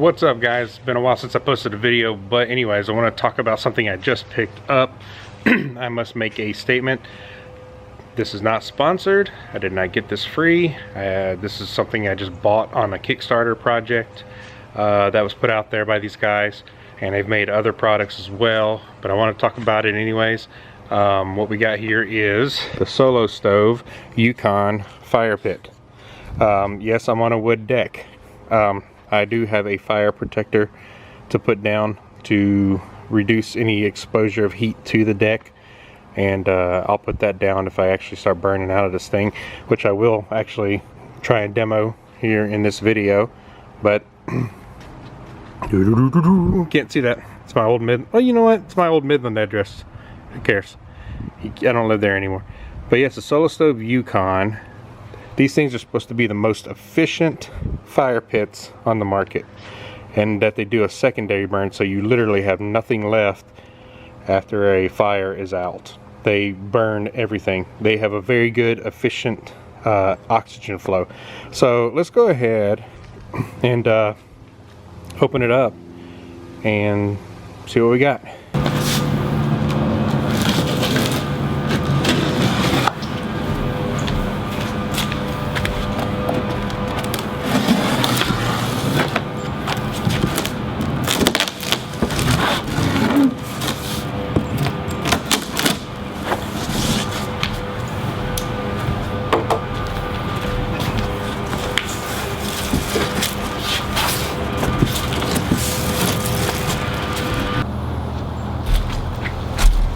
What's up, guys? It's been a while since I posted a video, but anyways, I want to talk about something I just picked up. I must make a statement. This is not sponsored. I did not get this free. This is something I just bought on a Kickstarter project that was put out there by these guys, and they've made other products as well, but I want to talk about it anyways. What we got here is the Solo Stove Yukon fire pit. Yes, I'm on a wood deck. I do have a fire protector to put down to reduce any exposure of heat to the deck, and I'll put that down if I actually start burning out of this thing, which I will actually try and demo here in this video. But can't see that. It's my old well, you know what? It's my old Midland address. Who cares? I don't live there anymore. But yes, the Solo Stove Yukon. These things are supposed to be the most efficient fire pits on the market, and that they do a secondary burn, so you literally have nothing left after a fire is out. They burn everything. They have a very good, efficient oxygen flow. So let's go ahead and open it up and see what we got.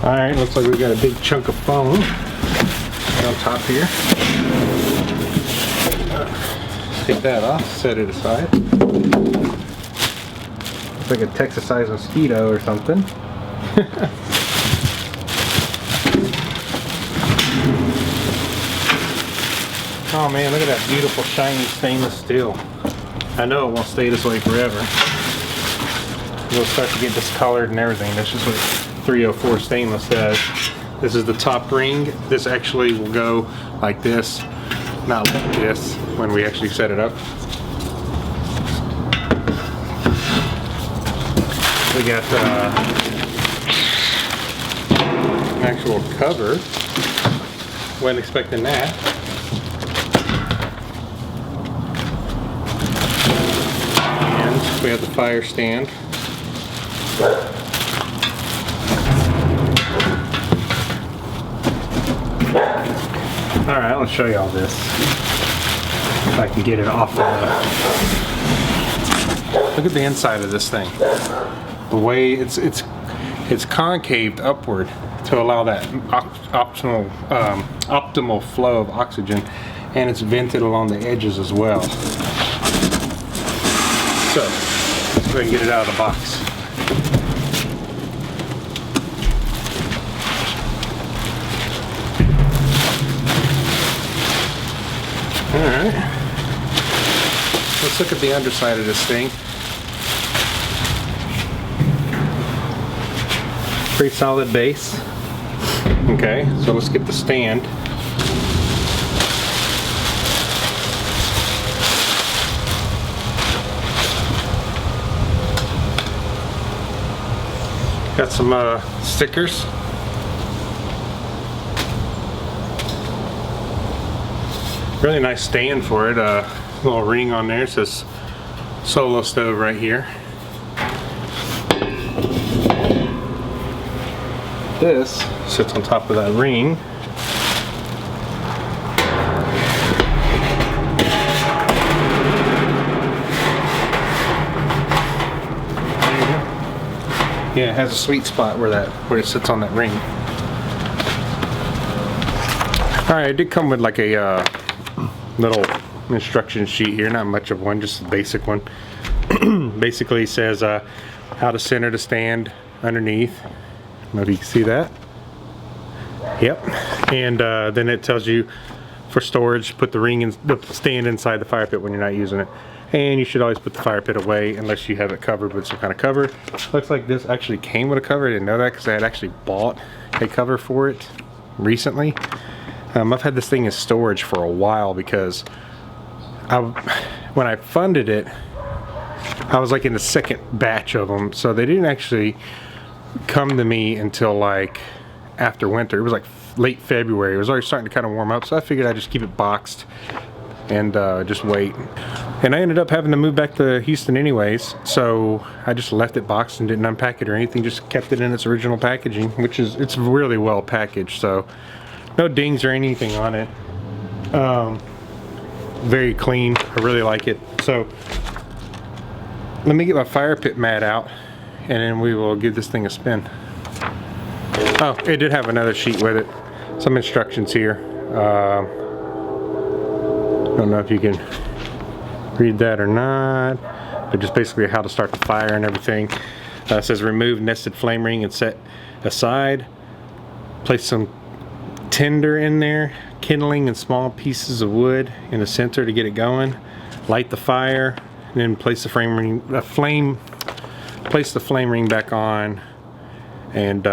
Alright, looks like we got a big chunk of foam on top here. Take that off, set it aside. Looks like a Texas-sized mosquito or something. Oh man, look at that beautiful shiny stainless steel. I know it won't stay this way forever. It'll start to get discolored and everything. That's just what 304 stainless does. This is the top ring. This actually will go like this, not like this, when we actually set it up. We got an actual cover. Wasn't expecting that. And we have the fire stand. Alright, let's show you all this. If I can get it off of the... Look at the inside of this thing. The way it's concaved upward to allow that optimal flow of oxygen, and it's vented along the edges as well. So, let's go ahead and get it out of the box. Alright, let's look at the underside of this thing. Pretty solid base. Okay, so let's get the stand. Got some stickers. Really nice stand for it. Little ring on there. It says Solo Stove right here. This sits on top of that ring. There you go. Yeah, it has a sweet spot where it sits on that ring. Alright, it did come with like a little instruction sheet here, not much of one, just a basic one. Basically says how to center the stand underneath. Maybe you can see that. Yep. And then it tells you for storage, put the stand inside the fire pit when you're not using it. And you should always put the fire pit away unless you have it covered with some kind of cover. Looks like this actually came with a cover. I didn't know that because I had actually bought a cover for it recently. I've had this thing in storage for a while because when I funded it, I was like in the second batch of them, so they didn't actually come to me until like after winter. It was like late February. It was already starting to kind of warm up, so I figured I'd just keep it boxed and just wait. And I ended up having to move back to Houston anyways, so I just left it boxed and didn't unpack it or anything, just kept it in its original packaging, which is, it's really well packaged, so no dings or anything on it. Very clean. I really like it. So let me get my fire pit mat out and then we will give this thing a spin. Oh, it did have another sheet with it. Some instructions here. Don't know if you can read that or not, but just basically how to start the fire and everything. It says remove nested flame ring and set aside. Place some tinder in there, kindling and small pieces of wood in the center to get it going. Light the fire, and then place the flame ring back on, and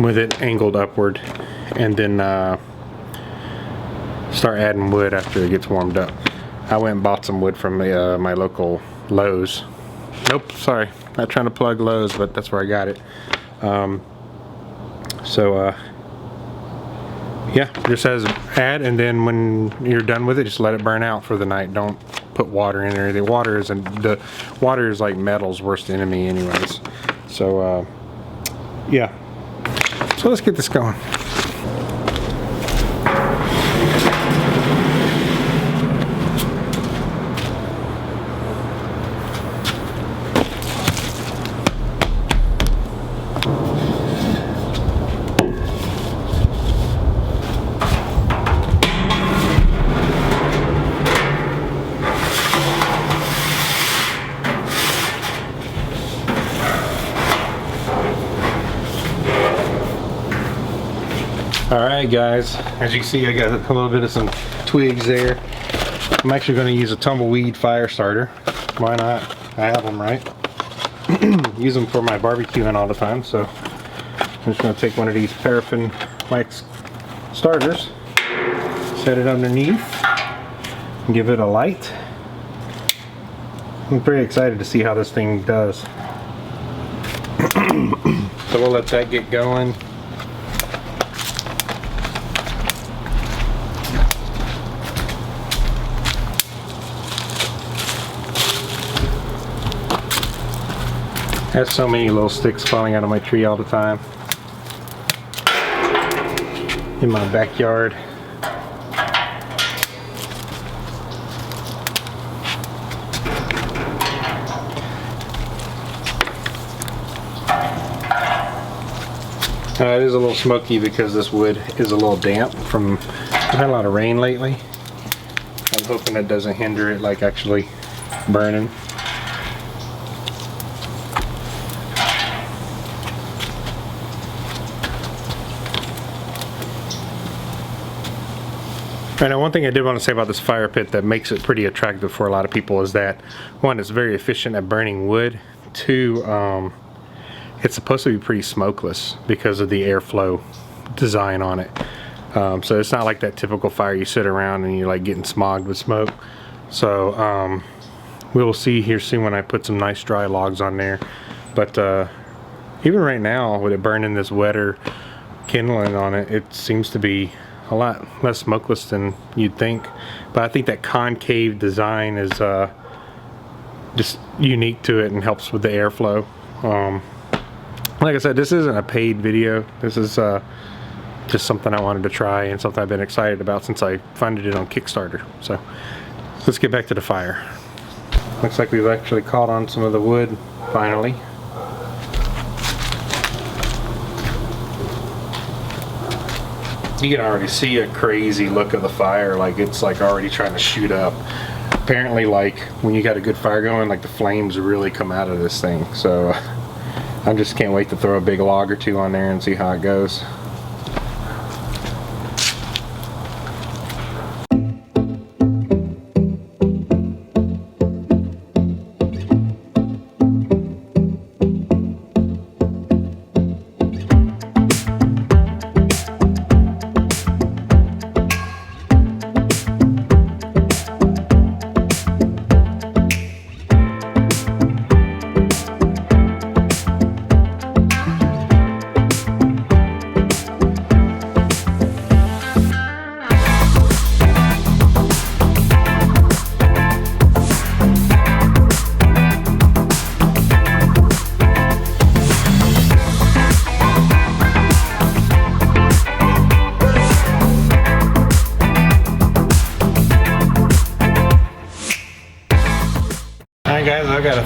with it angled upward, and then start adding wood after it gets warmed up. I went and bought some wood from my local Lowe's. Nope, sorry, not trying to plug Lowe's, but that's where I got it. Yeah, it just says add, and then when you're done with it, just let it burn out for the night. Don't put water in there. The water is like metal's worst enemy anyways. So yeah, so let's get this going. Alright guys, as you can see I got a little bit of some twigs there. I'm actually going to use a tumbleweed fire starter. Why not? I have them, right? Use them for my barbecuing all the time, so I'm just going to take one of these paraffin wax starters, set it underneath, and give it a light. I'm pretty excited to see how this thing does. So we'll let that get going. I have so many little sticks falling out of my tree all the time in my backyard. It is a little smoky because this wood is a little damp from, we've had a lot of rain lately. I'm hoping it doesn't hinder it like actually burning. And one thing I did want to say about this fire pit that makes it pretty attractive for a lot of people is that, one, it's very efficient at burning wood. Two, it's supposed to be pretty smokeless because of the airflow design on it. So it's not like that typical fire you sit around and you're like getting smogged with smoke. So we will see here soon when I put some nice dry logs on there. But even right now with it burning this wetter kindling on it, it seems to be a lot less smokeless than you'd think. But I think that concave design is just unique to it and helps with the airflow. Like I said, this isn't a paid video. This is just something I wanted to try and something I've been excited about since I funded it on Kickstarter. So let's get back to the fire. Looks like we've actually caught on some of the wood finally. You can already see a crazy look of the fire, like it's like already trying to shoot up. Apparently, like when you got a good fire going, like the flames really come out of this thing. So I just can't wait to throw a big log or two on there and see how it goes.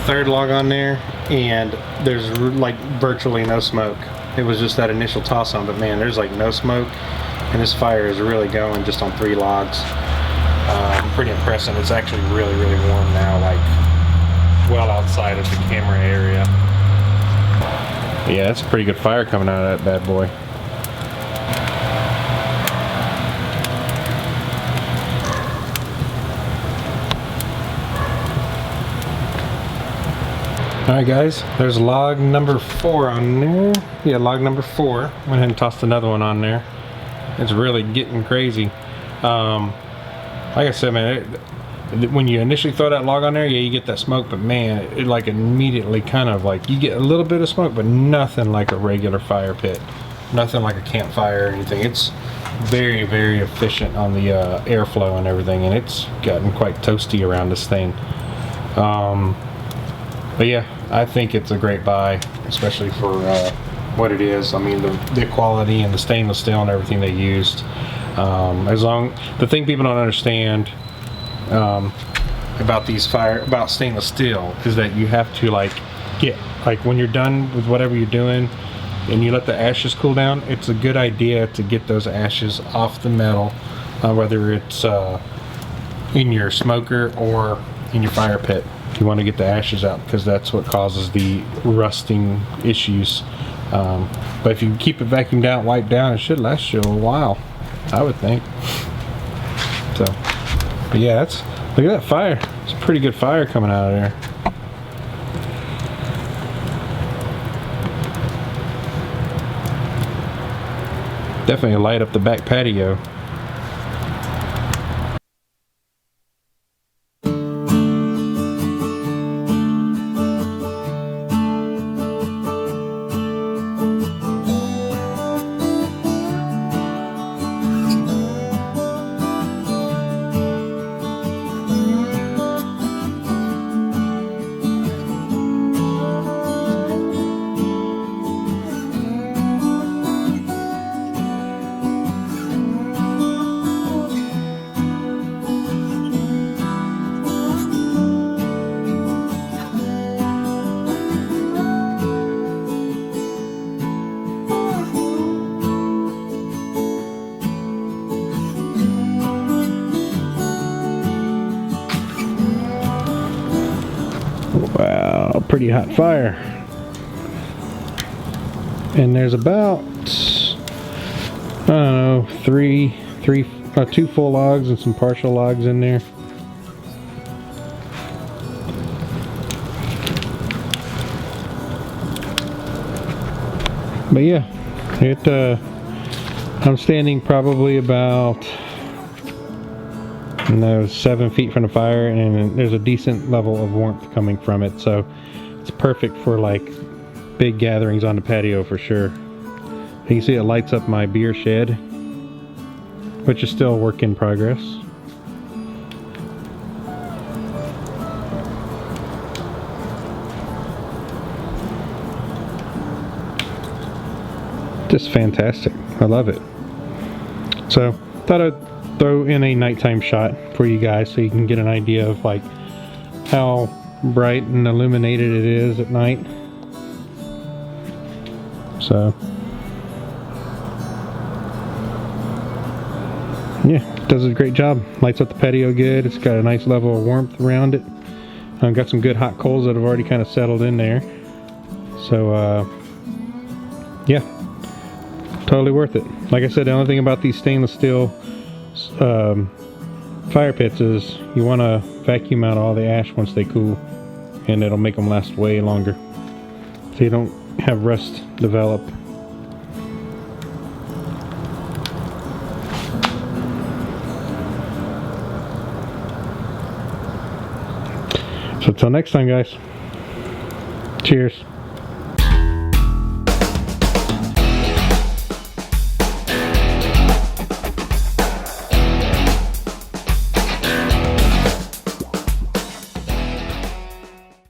third log on there, and there's like virtually no smoke. It was just that initial toss on, but man, there's like no smoke, and this fire is really going just on 3 logs. I'm pretty impressed, and it's actually really, really warm now, like well outside of the camera area. But yeah, that's a pretty good fire coming out of that bad boy. Alright guys, there's log number 4 on there. Yeah, log number 4. Went ahead and tossed another one on there. It's really getting crazy. Like I said, man, when you initially throw that log on there, yeah, you get that smoke, but man, it like immediately kind of like, you get a little bit of smoke, but nothing like a regular fire pit. Nothing like a campfire or anything. It's very, very efficient on the airflow and everything, and it's gotten quite toasty around this thing. But yeah, I think it's a great buy, especially for what it is. I mean, the quality and the stainless steel and everything they used. The thing people don't understand about stainless steel is that you have to like when you're done with whatever you're doing and you let the ashes cool down, it's a good idea to get those ashes off the metal, whether it's in your smoker or in your fire pit. You want to get the ashes out because that's what causes the rusting issues. But if you keep it vacuumed out, wiped down, it should last you a while, I would think. So, but yeah, look at that fire. It's a pretty good fire coming out of there. Definitely light up the back patio. Wow, pretty hot fire. And there's about, I don't know, 2 full logs and some partial logs in there. But yeah, I'm standing probably about 7 feet from the fire, and there's a decent level of warmth coming from it, so it's perfect for like big gatherings on the patio for sure. You can see it lights up my beer shed, which is still a work in progress. Just fantastic. I love it. So thought I'd throw in a nighttime shot for you guys so you can get an idea of like how bright and illuminated it is at night. So yeah, it does a great job. Lights up the patio good. It's got a nice level of warmth around it. Got some good hot coals that have already kind of settled in there. So yeah, totally worth it. Like I said, the only thing about these stainless steel fire pits is you want to vacuum out all the ash once they cool, and it'll make them last way longer, so you don't have rust develop. So till next time, guys, cheers.